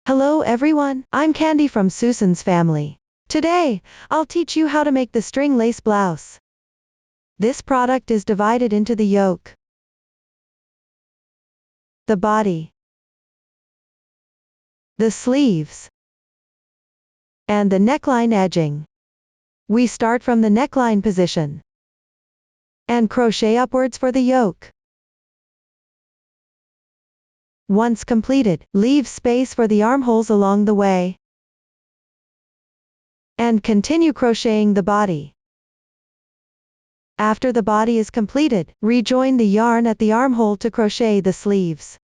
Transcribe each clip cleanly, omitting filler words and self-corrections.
Hello everyone, I'm Candy from Susan's family. Today, I'll teach you how to make the string lace blouse. This product is divided into the yoke, the body, the sleeves, and the neckline edging. We start from the neckline position and crochet upwards for the yoke. Once completed, leave space for the armholes along the way and continue crocheting the body. After the body is completed, rejoin the yarn at the armhole to crochet the sleeves.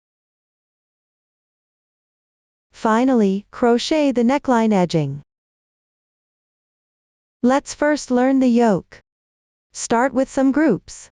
Finally, crochet the neckline edging. Let's first learn the yoke. Start with some groups.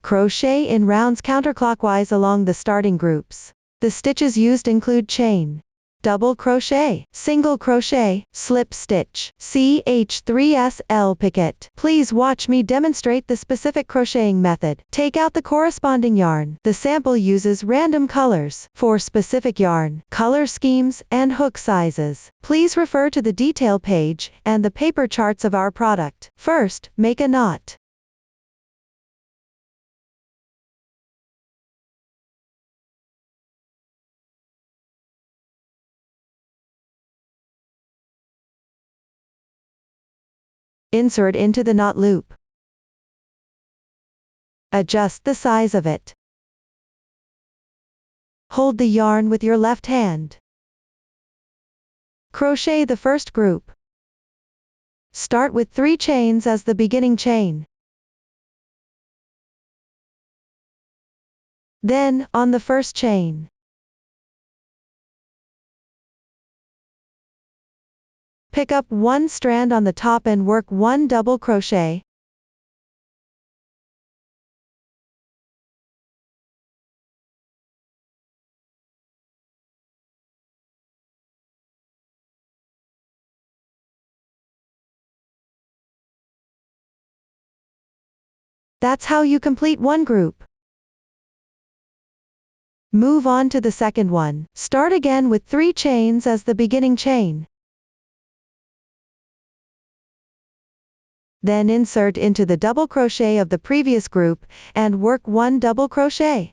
Crochet in rounds counterclockwise along the starting groups. The stitches used include chain, double crochet, single crochet, slip stitch, CH3SL picket. Please watch me demonstrate the specific crocheting method. Take out the corresponding yarn. The sample uses random colors for specific yarn, color schemes, and hook sizes. Please refer to the detail page and the paper charts of our product. First, make a knot. Insert into the knot loop. Adjust the size of it. Hold the yarn with your left hand. Crochet the first group. Start with 3 chains as the beginning chain. Then, on the first chain, pick up 1 strand on the top and work 1 double crochet. That's how you complete one group. Move on to the second one. Start again with 3 chains as the beginning chain. Then insert into the double crochet of the previous group, and work 1 double crochet.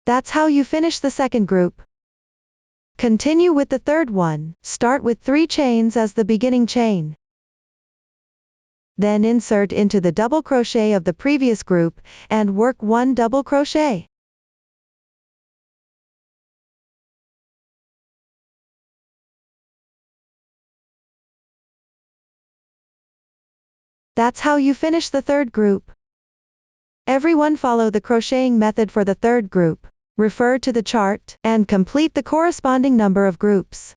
That's how you finish the second group. Continue with the third one. Start with 3 chains as the beginning chain. Then insert into the double crochet of the previous group, and work 1 double crochet. That's how you finish the third group. Everyone follow the crocheting method for the third group. Refer to the chart, and complete the corresponding number of groups.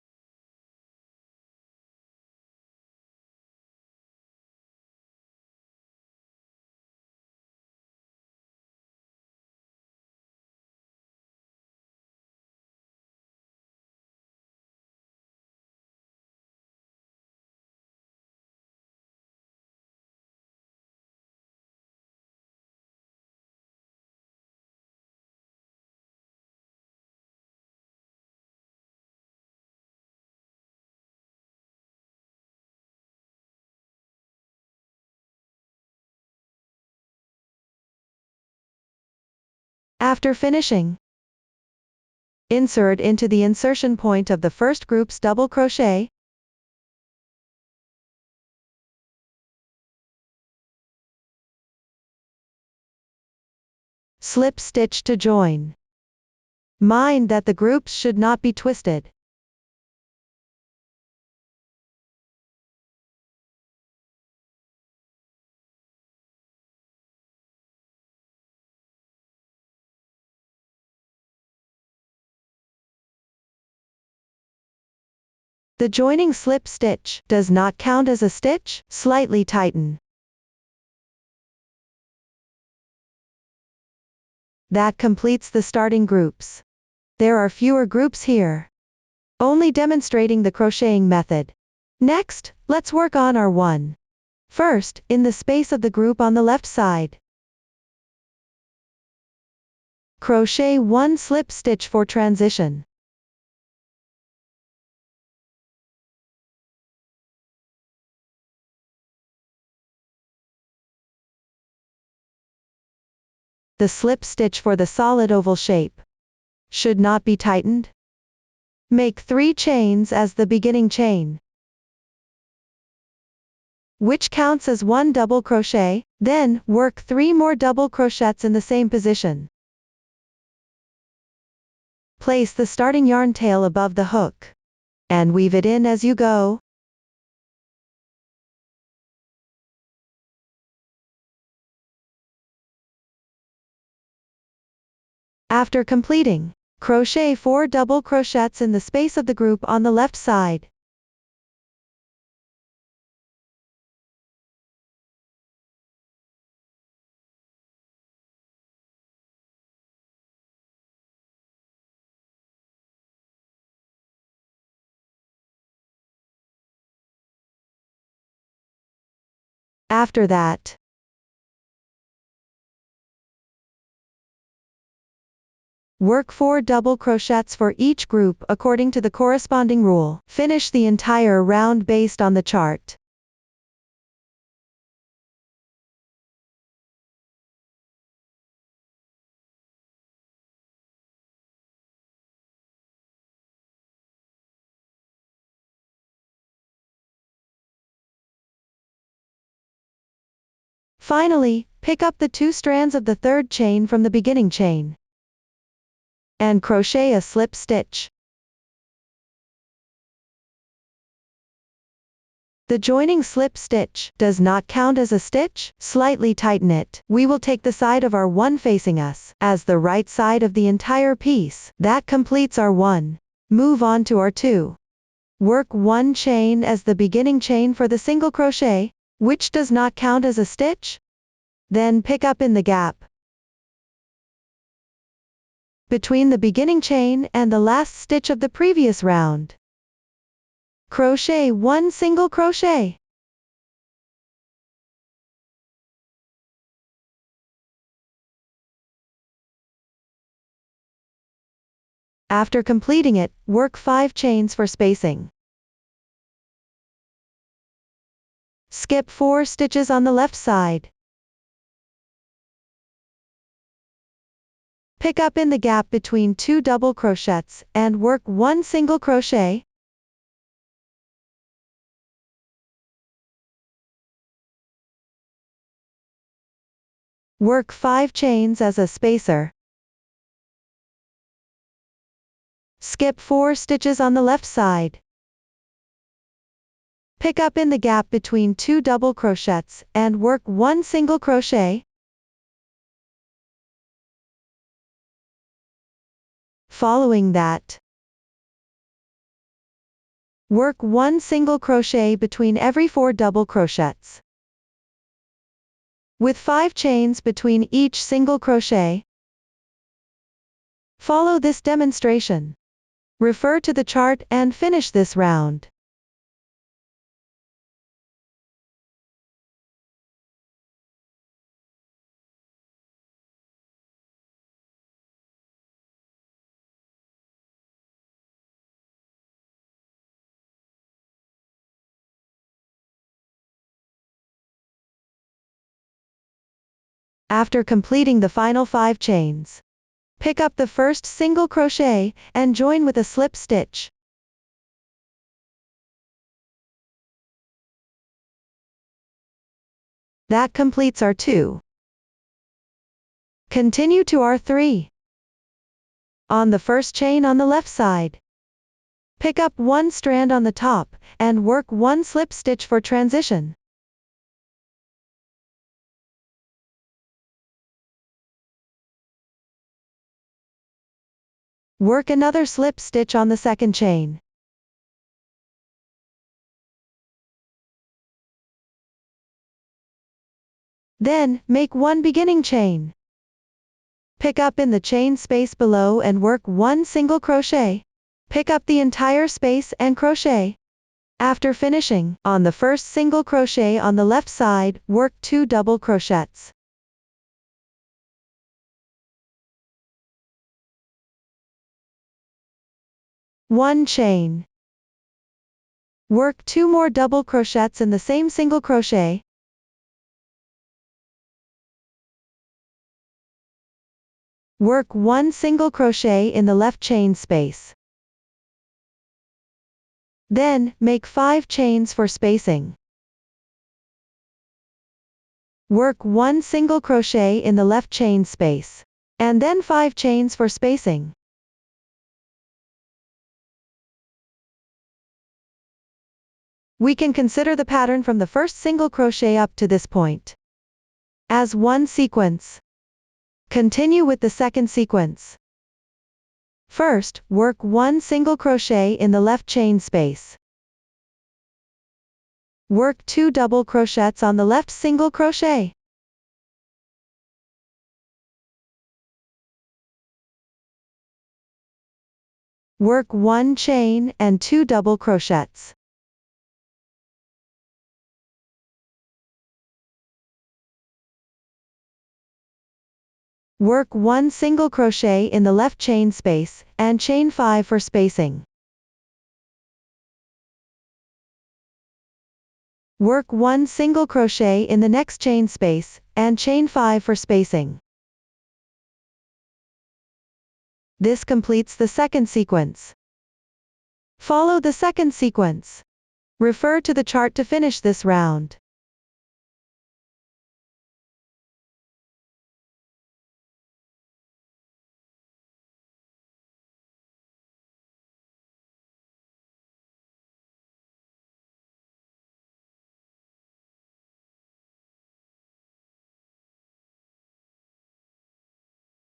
After finishing, insert into the insertion point of the first group's double crochet. Slip stitch to join. Mind that the groups should not be twisted. The joining slip stitch does not count as a stitch, slightly tighten. That completes the starting groups. There are fewer groups here. Only demonstrating the crocheting method. Next, let's work on our one. First, in the space of the group on the left side, crochet 1 slip stitch for transition. The slip stitch for the solid oval shape should not be tightened. Make 3 chains as the beginning chain, which counts as 1 double crochet, then work 3 more double crochets in the same position. Place the starting yarn tail above the hook, and weave it in as you go. After completing, crochet 4 double crochets in the space of the group on the left side. After that, work 4 double crochets for each group according to the corresponding rule. Finish the entire round based on the chart. Finally, pick up the 2 strands of the third chain from the beginning chain, and crochet a slip stitch. The joining slip stitch does not count as a stitch, slightly tighten it. We will take the side of our one facing us as the right side of the entire piece. That completes our one. Move on to our two. Work 1 chain as the beginning chain for the single crochet, which does not count as a stitch. Then pick up in the gap between the beginning chain and the last stitch of the previous round. Crochet 1 single crochet. After completing it, work 5 chains for spacing. Skip 4 stitches on the left side. Pick up in the gap between 2 double crochets and work 1 single crochet. Work 5 chains as a spacer. Skip 4 stitches on the left side. Pick up in the gap between 2 double crochets and work 1 single crochet. Following that, work 1 single crochet between every 4 double crochets, with 5 chains between each single crochet. Follow this demonstration. Refer to the chart and finish this round. After completing the final 5 chains, pick up the first single crochet and join with a slip stitch. That completes our 2. Continue to our 3. On the first chain on the left side, pick up 1 strand on the top and work 1 slip stitch for transition. Work another slip stitch on the second chain. Then, make one beginning chain. Pick up in the chain space below and work one single crochet. Pick up the entire space and crochet. After finishing, on the first single crochet on the left side, work 2 double crochets. One chain. Work 2 more double crochets in the same single crochet. Work one single crochet in the left chain space. Then, make 5 chains for spacing. Work one single crochet in the left chain space. And then 5 chains for spacing. We can consider the pattern from the first single crochet up to this point as one sequence. Continue with the second sequence. First, work one single crochet in the left chain space. Work 2 double crochets on the left single crochet. Work one chain and 2 double crochets. Work one single crochet in the left chain space, and chain 5 for spacing. Work one single crochet in the next chain space, and chain 5 for spacing. This completes the second sequence. Follow the second sequence. Refer to the chart to finish this round.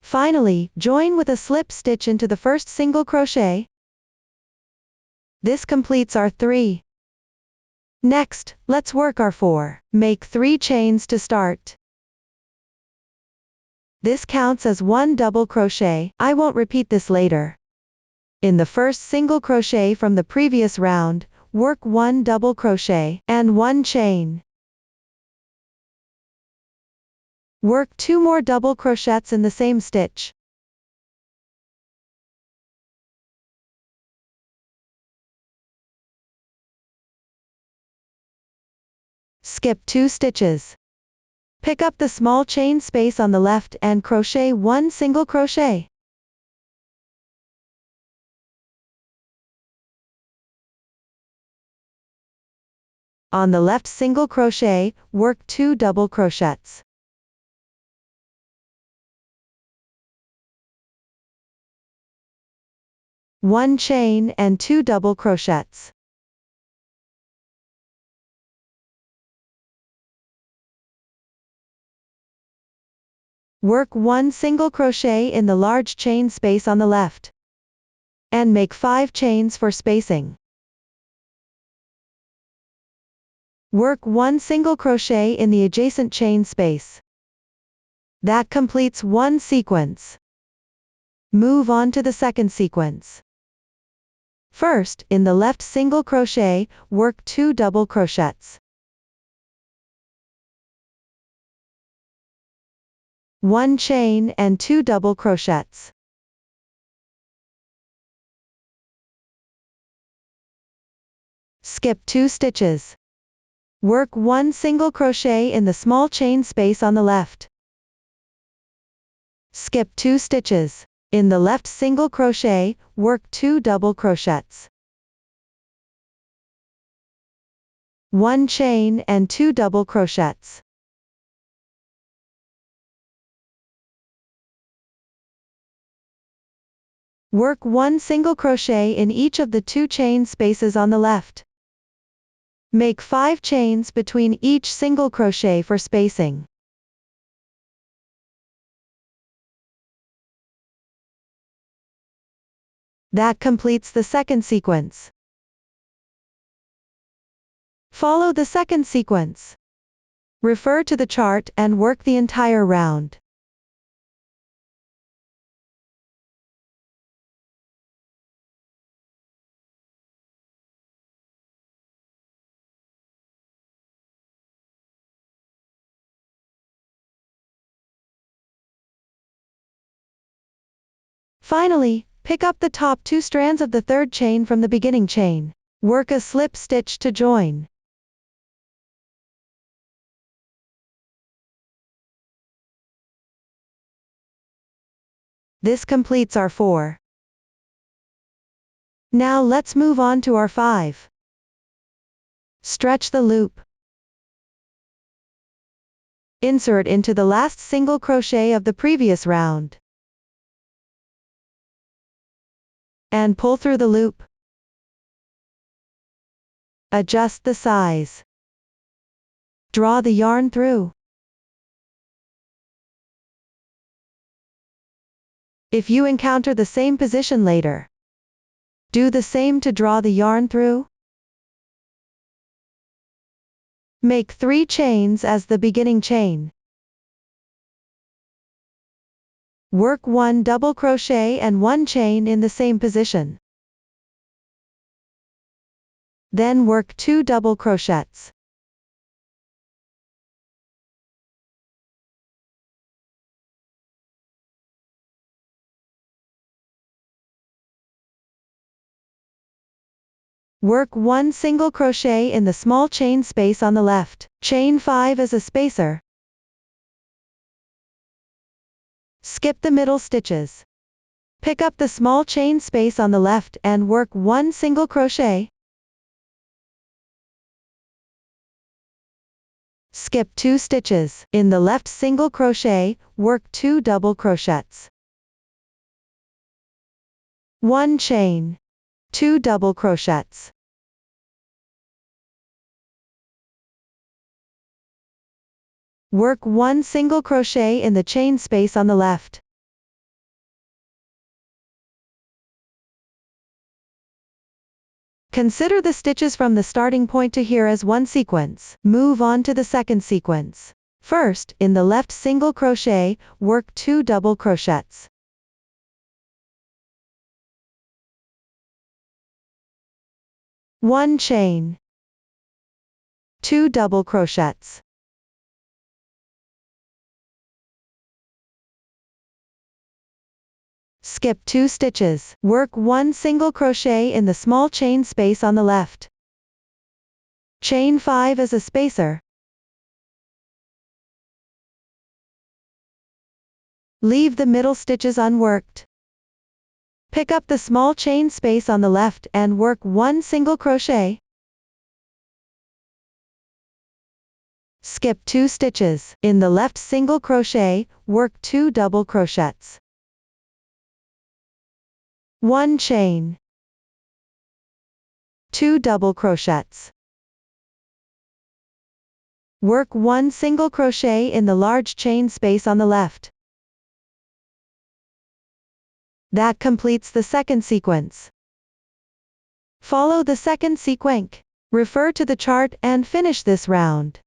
Finally, join with a slip stitch into the first single crochet. This completes our 3. Next, let's work our 4. Make 3 chains to start. This counts as 1 double crochet. I won't repeat this later. In the first single crochet from the previous round, work 1 double crochet and 1 chain. Work 2 more double crochets in the same stitch. Skip 2 stitches. Pick up the small chain space on the left and crochet 1 single crochet. On the left single crochet, work 2 double crochets. One chain and 2 double crochets. Work 1 single crochet in the large chain space on the left. And make 5 chains for spacing. Work 1 single crochet in the adjacent chain space. That completes one sequence. Move on to the second sequence. First, in the left single crochet, work 2 double crochets. One chain and 2 double crochets. Skip 2 stitches. Work 1 single crochet in the small chain space on the left. Skip 2 stitches. In the left single crochet, work 2 double crochets. One chain and 2 double crochets. Work 1 single crochet in each of the 2 chain spaces on the left. Make 5 chains between each single crochet for spacing. That completes the second sequence. Follow the second sequence. Refer to the chart and work the entire round. Finally, pick up the top 2 strands of the third chain from the beginning chain. Work a slip stitch to join. This completes our 4. Now let's move on to our 5. Stretch the loop. Insert into the last single crochet of the previous round. And pull through the loop. Adjust the size. Draw the yarn through. If you encounter the same position later, do the same to draw the yarn through. Make 3 chains as the beginning chain. Work 1 double crochet and 1 chain in the same position. Then work 2 double crochets. Work 1 single crochet in the small chain space on the left. Chain 5 as a spacer. Skip the middle stitches. Pick up the small chain space on the left and work 1 single crochet. Skip 2 stitches. In the left single crochet, work 2 double crochets. 1 chain. 2 double crochets. Work 1 single crochet in the chain space on the left. Consider the stitches from the starting point to here as one sequence. Move on to the second sequence. First, in the left single crochet, work 2 double crochets. One chain. 2 double crochets. Skip 2 stitches. Work 1 single crochet in the small chain space on the left. Chain 5 as a spacer. Leave the middle stitches unworked. Pick up the small chain space on the left and work 1 single crochet. Skip 2 stitches. In the left single crochet, work 2 double crochets. 1 chain. 2 double crochets. Work 1 single crochet in the large chain space on the left. That completes the second sequence. Follow the second sequence. Refer to the chart and finish this round.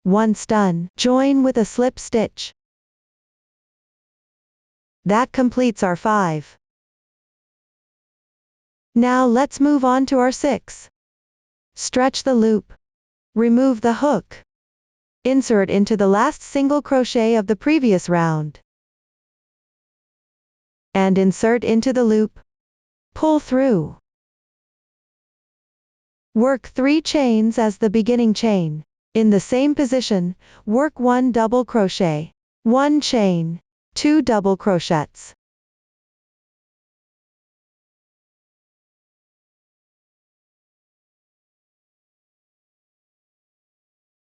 Once done, join with a slip stitch. That completes our 5. Now let's move on to our 6. Stretch the loop. Remove the hook. Insert into the last single crochet of the previous round. And insert into the loop. Pull through. Work 3 chains as the beginning chain. In the same position, work 1 double crochet. 1 chain. 2 double crochets.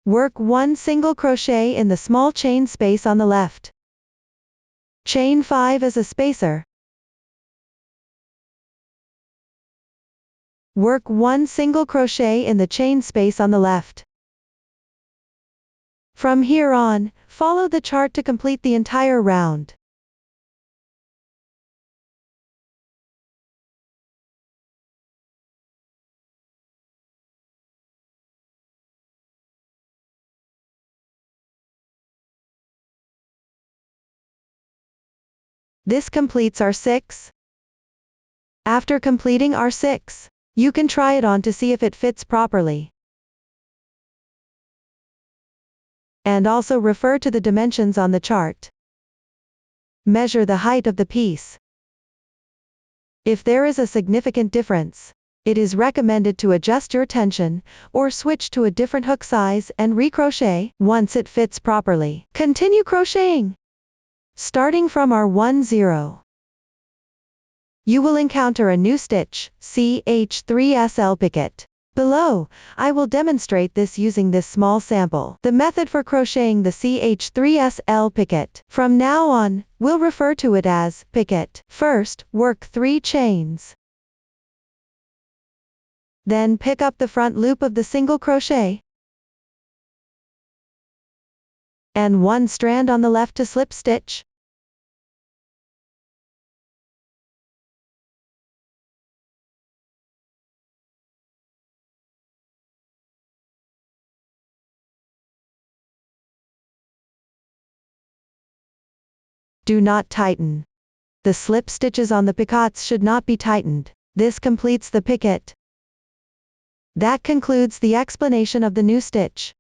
Work 1 single crochet in the small chain space on the left. Chain 5 as a spacer. Work 1 single crochet in the chain space on the left. From here on, follow the chart to complete the entire round. This completes our 6. After completing our 6, you can try it on to see if it fits properly. And also refer to the dimensions on the chart. Measure the height of the piece. If there is a significant difference, it is recommended to adjust your tension, or switch to a different hook size and recrochet once it fits properly. Continue crocheting. Starting from our 10. You will encounter a new stitch, CH3SL picket. Below, I will demonstrate this using this small sample. The method for crocheting the CH3SL picket. From now on, we'll refer to it as picket. First, work 3 chains. Then pick up the front loop of the single crochet and 1 strand on the left to slip stitch. Do not tighten. The slip stitches on the picots should not be tightened. This completes the picket. That concludes the explanation of the new stitch.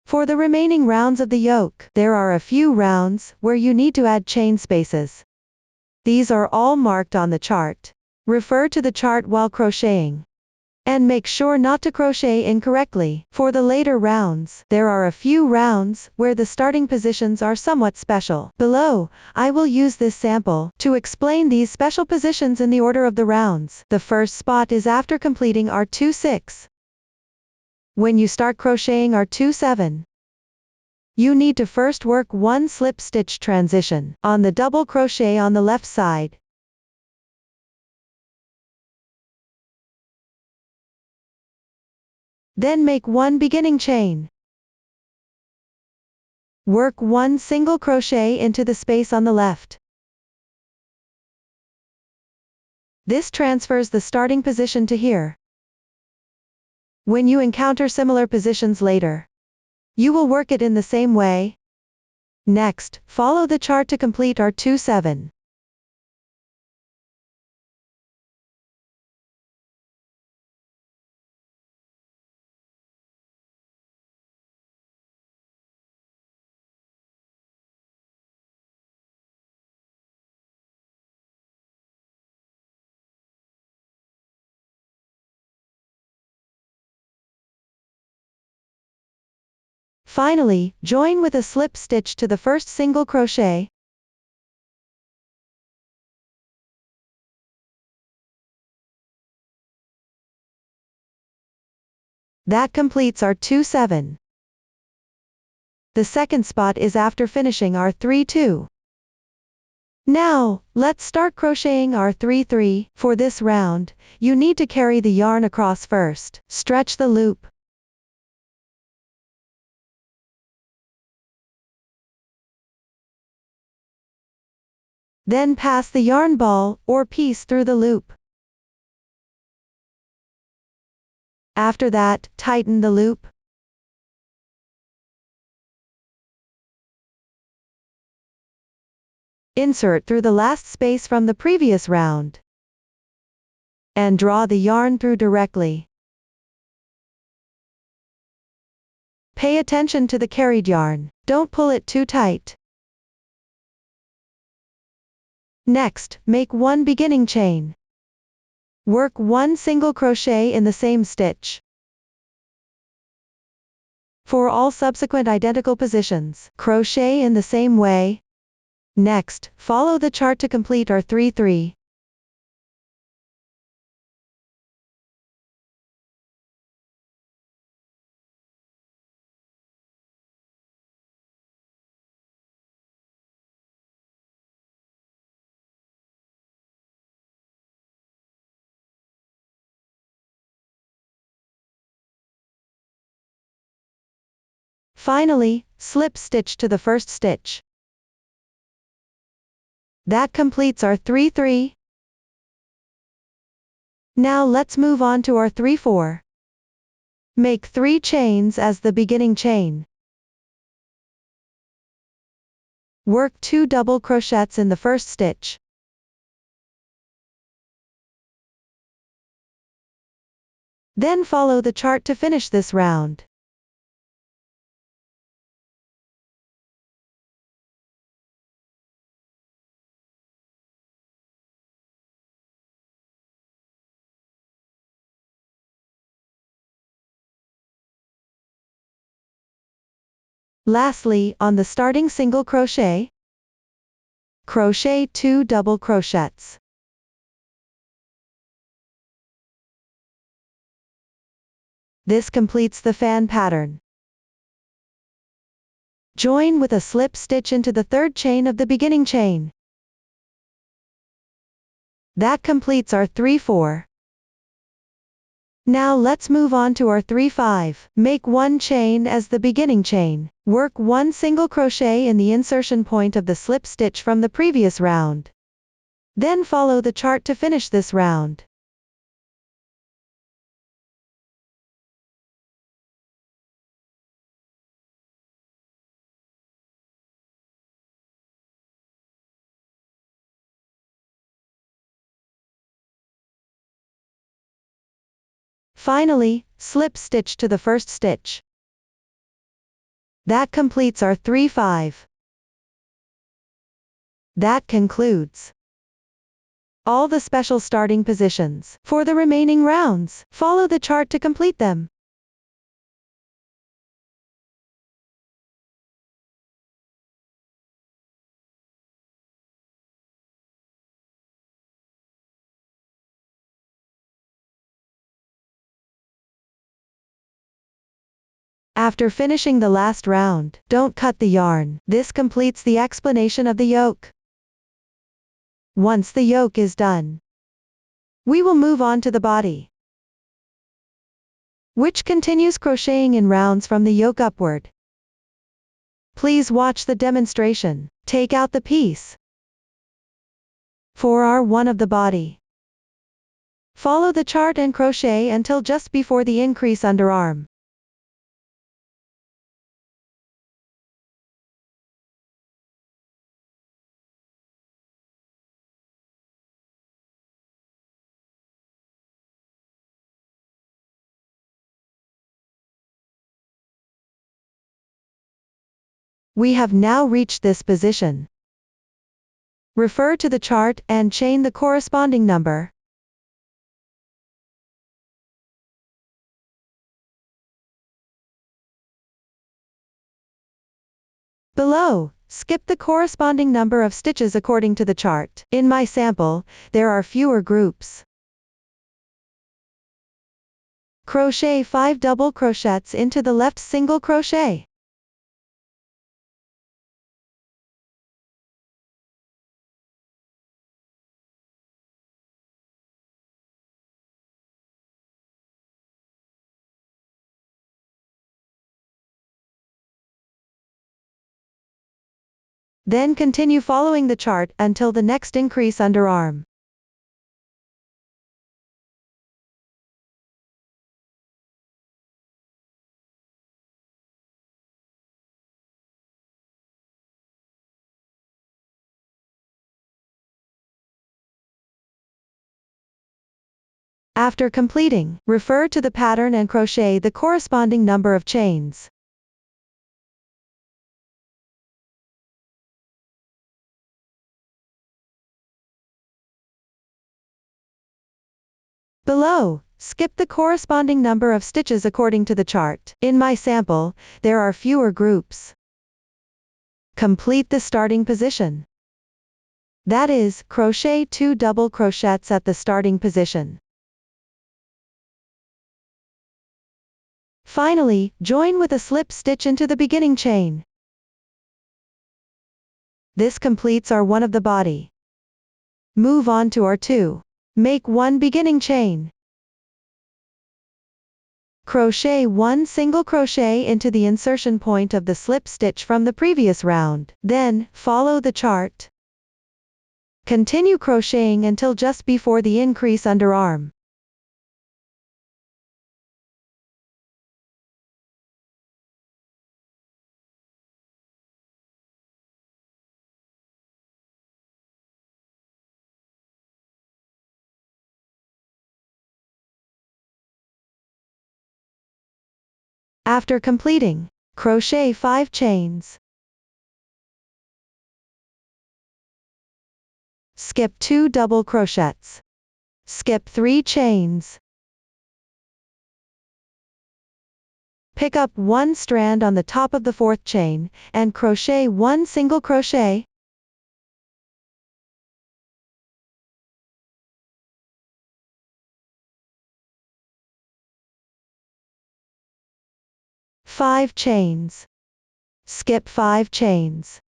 For the remaining rounds of the yoke, there are a few rounds where you need to add chain spaces. These are all marked on the chart. Refer to the chart while crocheting. And make sure not to crochet incorrectly. For the later rounds, there are a few rounds where the starting positions are somewhat special. Below, I will use this sample to explain these special positions in the order of the rounds. The first spot is after completing our 2-6. When you start crocheting our 2-7, you need to first work 1 slip stitch transition on the double crochet on the left side. Then make 1 beginning chain. Work 1 single crochet into the space on the left. This transfers the starting position to here. When you encounter similar positions later, you will work it in the same way. Next, follow the chart to complete our 2-7. Finally, join with a slip stitch to the first single crochet. That completes our 2-7. The second spot is after finishing our 3-2. Now, let's start crocheting our 3-3. For this round, you need to carry the yarn across first. Stretch the loop. Then pass the yarn ball, or piece through the loop. After that, tighten the loop. Insert through the last space from the previous round. And draw the yarn through directly. Pay attention to the carried yarn. Don't pull it too tight. Next, make 1 beginning chain. Work 1 single crochet in the same stitch. For all subsequent identical positions, crochet in the same way. Next, follow the chart to complete our 3-3. Finally, slip stitch to the first stitch. That completes our 3-3. Now let's move on to our 3-4. Make 3 chains as the beginning chain. Work 2 double crochets in the first stitch. Then follow the chart to finish this round. Lastly, on the starting single crochet, crochet 2 double crochets. This completes the fan pattern. Join with a slip stitch into the third chain of the beginning chain. That completes our 3-4. Now let's move on to our 3-5. Make 1 chain as the beginning chain. Work 1 single crochet in the insertion point of the slip stitch from the previous round. Then follow the chart to finish this round. Finally, slip stitch to the first stitch. That completes our 3-5. That concludes all the special starting positions. For the remaining rounds, follow the chart to complete them. After finishing the last round, don't cut the yarn. This completes the explanation of the yoke. Once the yoke is done, we will move on to the body, which continues crocheting in rounds from the yoke upward. Please watch the demonstration. Take out the piece. For R1 of the body, follow the chart and crochet until just before the increase underarm. We have now reached this position. Refer to the chart and chain the corresponding number. Below, skip the corresponding number of stitches according to the chart. In my sample, there are fewer groups. Crochet 5 double crochets into the left single crochet. Then continue following the chart until the next increase underarm. After completing, refer to the pattern and crochet the corresponding number of chains. Below, skip the corresponding number of stitches according to the chart. In my sample, there are fewer groups. Complete the starting position. That is, crochet 2 double crochets at the starting position. Finally, join with a slip stitch into the beginning chain. This completes R1 of the body. Move on to R2. Make 1 beginning chain. Crochet 1 single crochet into the insertion point of the slip stitch from the previous round. Then, follow the chart. Continue crocheting until just before the increase underarm. After completing, crochet 5 chains. Skip 2 double crochets. Skip 3 chains. Pick up 1 strand on the top of the 4th chain, and crochet 1 single crochet. Five chains. Skip 5 chains.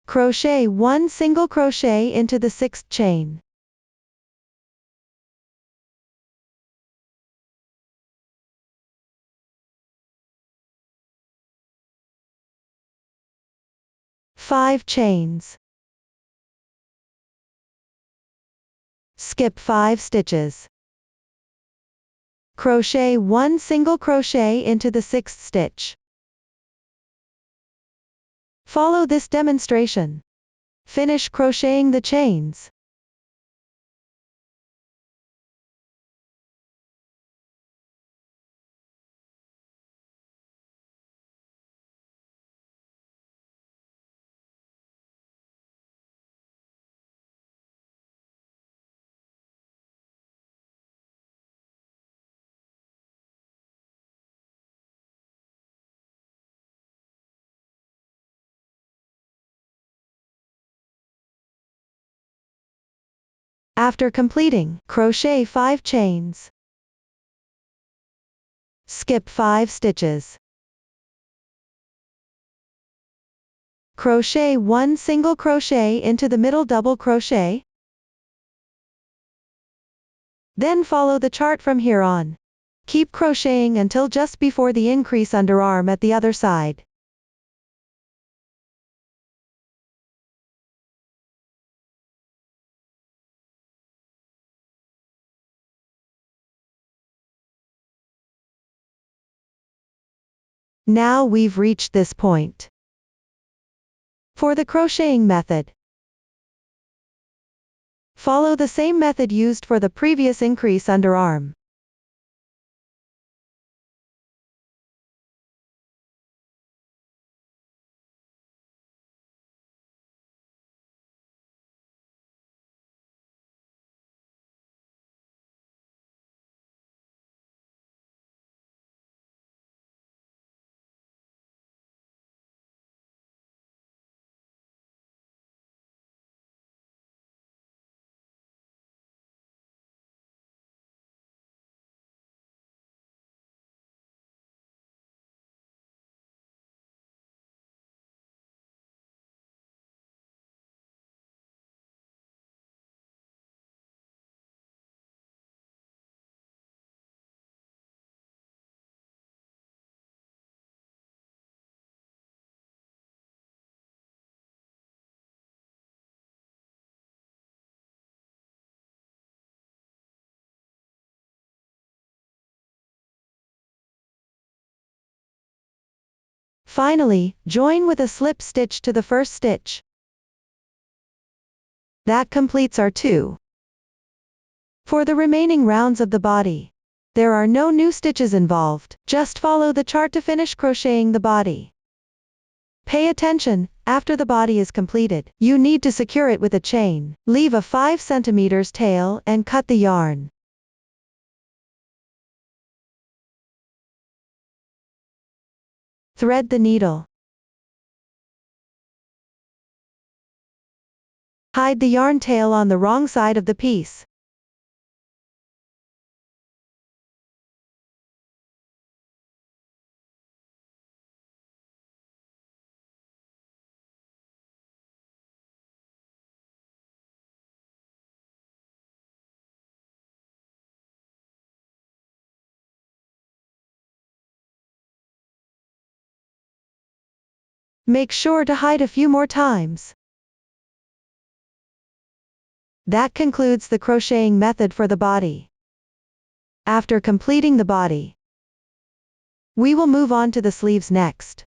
Crochet 1 single crochet into the 6th chain. Five chains. Skip 5 stitches. Crochet 1 single crochet into the 6th stitch. Follow this demonstration. Finish crocheting the chains. After completing, crochet 5 chains. Skip 5 stitches. Crochet 1 single crochet into the middle double crochet. Then follow the chart from here on. Keep crocheting until just before the increase underarm at the other side. Now we've reached this point. For the crocheting method, follow the same method used for the previous increase underarm. Finally, join with a slip stitch to the first stitch. That completes our 2. For the remaining rounds of the body, there are no new stitches involved, just follow the chart to finish crocheting the body. Pay attention, after the body is completed, you need to secure it with a chain. Leave a 5 cm tail and cut the yarn. Thread the needle. Hide the yarn tail on the wrong side of the piece. Make sure to hide a few more times. That concludes the crocheting method for the body. After completing the body, we will move on to the sleeves next.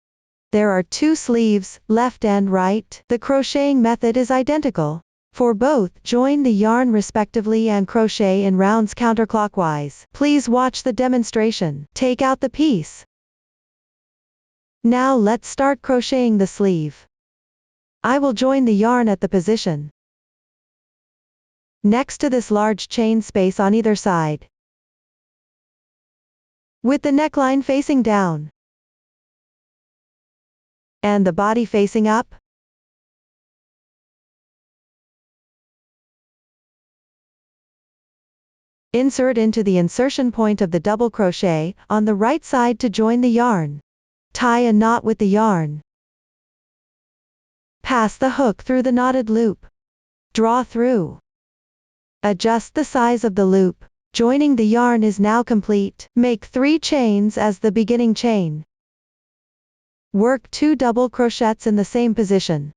There are 2 sleeves, left and right. The crocheting method is identical. For both, join the yarn respectively and crochet in rounds counterclockwise. Please watch the demonstration. Take out the piece. Now let's start crocheting the sleeve. I will join the yarn at the position next to this large chain space on either side, with the neckline facing down and the body facing up. Insert into the insertion point of the double crochet on the right side to join the yarn. Tie a knot with the yarn. Pass the hook through the knotted loop. Draw through. Adjust the size of the loop. Joining the yarn is now complete. Make 3 chains as the beginning chain. Work 2 double crochets in the same position.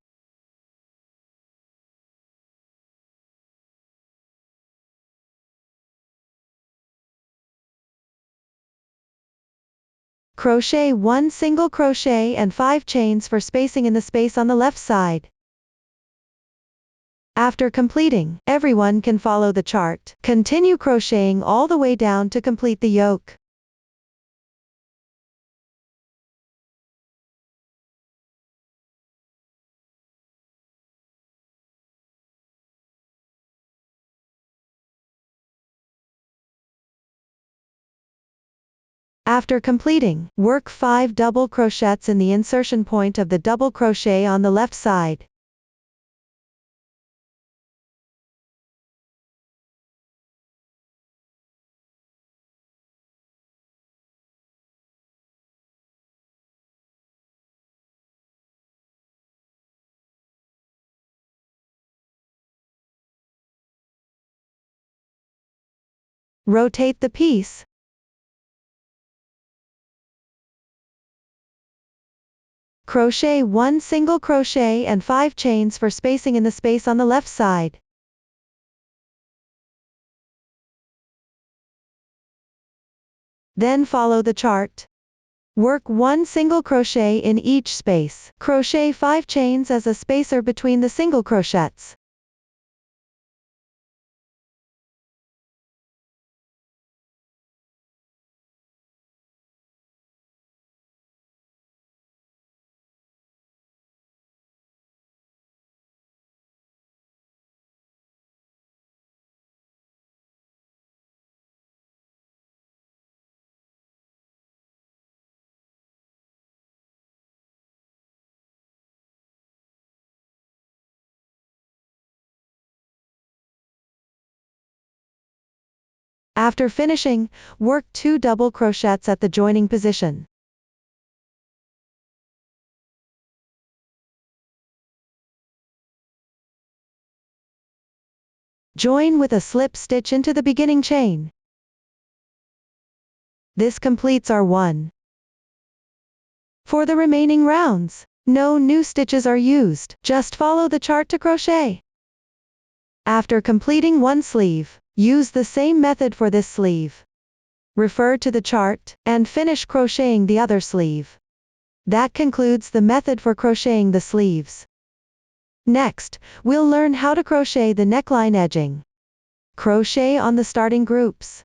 Crochet 1 single crochet and 5 chains for spacing in the space on the left side. After completing, everyone can follow the chart. Continue crocheting all the way down to complete the yoke. After completing, work 5 double crochets in the insertion point of the double crochet on the left side. Rotate the piece. Crochet 1 single crochet and 5 chains for spacing in the space on the left side. Then follow the chart. Work 1 single crochet in each space. Crochet 5 chains as a spacer between the single crochets. After finishing, work 2 double crochets at the joining position. Join with a slip stitch into the beginning chain. This completes our 1. For the remaining rounds, no new stitches are used, just follow the chart to crochet. After completing 1 sleeve, use the same method for this sleeve. Refer to the chart, and finish crocheting the other sleeve. That concludes the method for crocheting the sleeves. Next, we'll learn how to crochet the neckline edging. Crochet on the starting groups.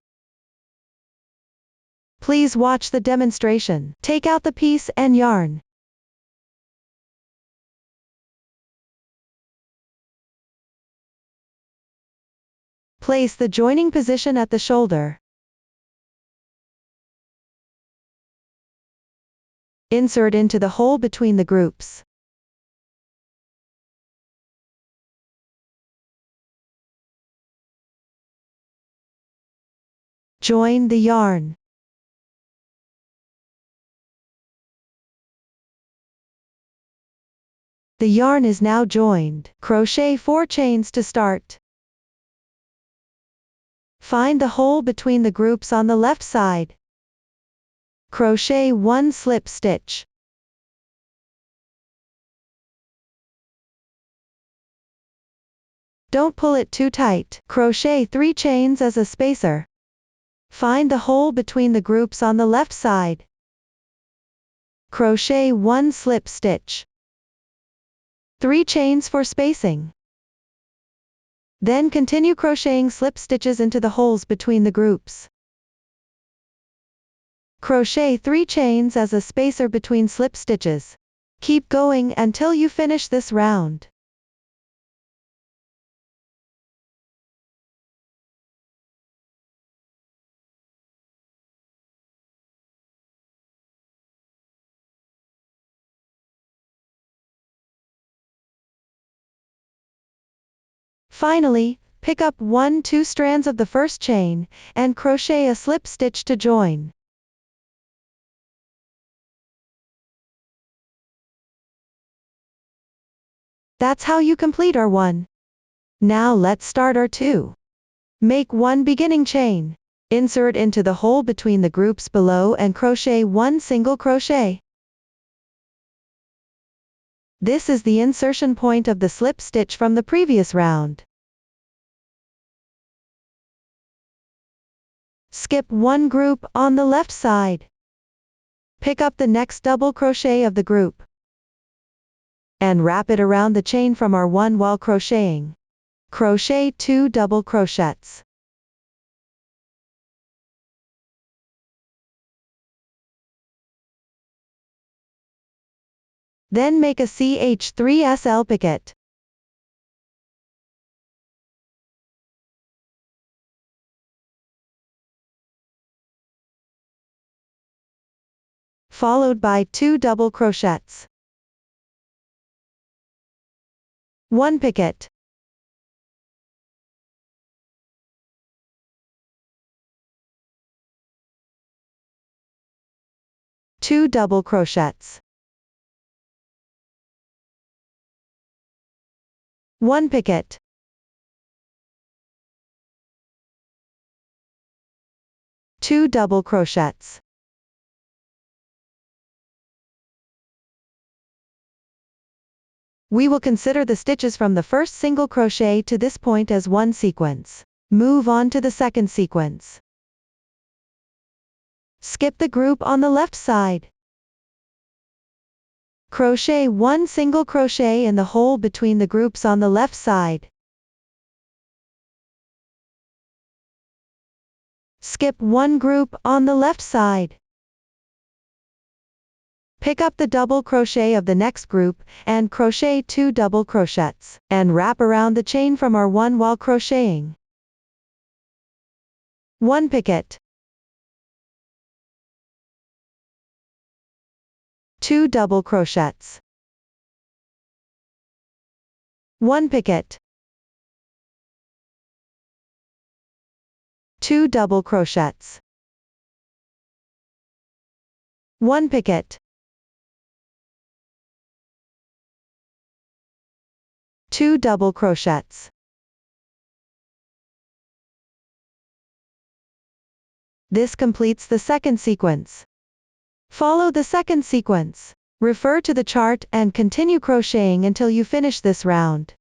Please watch the demonstration. Take out the piece and yarn. Place the joining position at the shoulder. Insert into the hole between the groups. Join the yarn. The yarn is now joined. Crochet 4 chains to start. Find the hole between the groups on the left side. Crochet 1 slip stitch. Don't pull it too tight. Crochet 3 chains as a spacer. Find the hole between the groups on the left side. Crochet 1 slip stitch. 3 chains for spacing. Then continue crocheting slip stitches into the holes between the groups. Crochet 3 chains as a spacer between slip stitches. Keep going until you finish this round. Finally, pick up 1-2 strands of the first chain, and crochet a slip stitch to join. That's how you complete our 1. Now let's start our 2. Make 1 beginning chain. Insert into the hole between the groups below and crochet 1 single crochet. This is the insertion point of the slip stitch from the previous round. Skip 1 group on the left side. Pick up the next double crochet of the group and wrap it around the chain from our 1 while crocheting. Crochet 2 double crochets. Then make a CH3SL picket. Followed by 2 double crochets. 1 picket. 2 double crochets. 1 picket. 2 double crochets. We will consider the stitches from the first single crochet to this point as one sequence. Move on to the second sequence. Skip the group on the left side. Crochet 1 single crochet in the hole between the groups on the left side. Skip 1 group on the left side. Pick up the double crochet of the next group, and crochet 2 double crochets, and wrap around the chain from our 1 while crocheting. 1 picket. 2 double crochets. 1 picket. 2 double crochets. 1 picket. 2 double crochets. This completes the second sequence. Follow the second sequence. Refer to the chart and continue crocheting until you finish this round.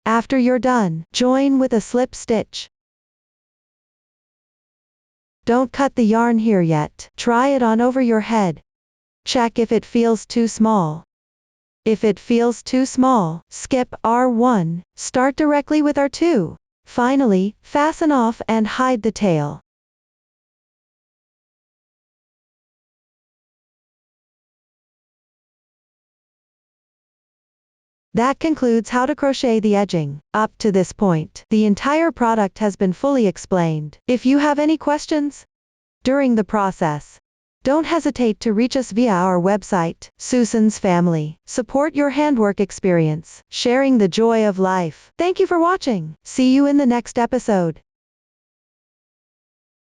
After you're done, join with a slip stitch. Don't cut the yarn here yet. Try it on over your head. Check if it feels too small. If it feels too small, skip R1, start directly with R2. Finally, fasten off and hide the tail. That concludes how to crochet the edging. Up to this point, the entire product has been fully explained. If you have any questions during the process, don't hesitate to reach us via our website. Susan's Family. Support your handwork experience, sharing the joy of life. Thank you for watching. See you in the next episode.